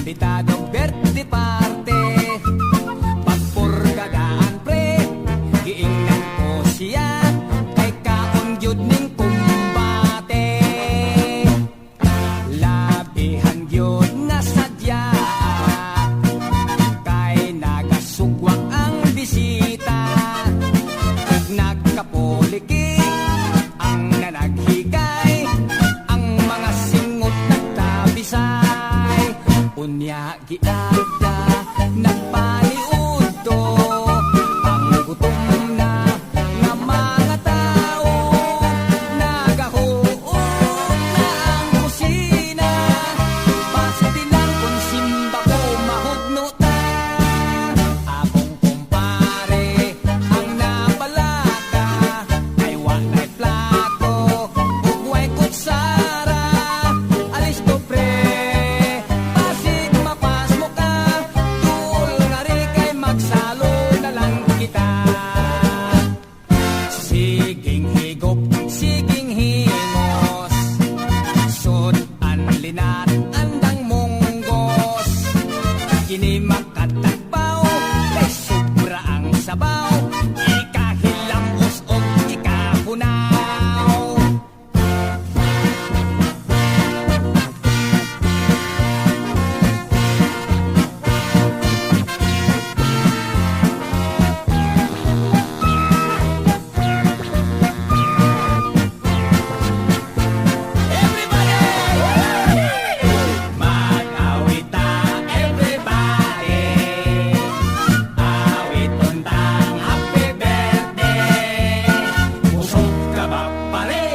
Imbitadong birthday party, pagpurgadaan pre, giingnan ko siya, kay kaon gyud ning kumbate. Labihan gyud na sadya, kay nagasugwak ang bisita, ug nagkapoliki ang nanaghigay, ang mga singot nagtabisay. Unya giada nagpaliud to ang gutom na nga mga tao, nagahuot na ang kusina, pastilan kung simba ko mahudno ta. Akong kumpare ang napalaka, ay walay plato ug way kutsara. Alis to pre, pasig mapas mo ka, tuol nga ri kay magsalo na lang kita. Siging higop, siging himos, sud an linat andang munggos. Kini makatagbaw, kay sobra ang sabaw, ikahilamos o ikahunaw. Mag-awita, everybody. Awit untang happy birthday. Busog ka ba pare?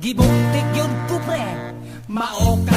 Gibuktik yun ko pre. Mao ka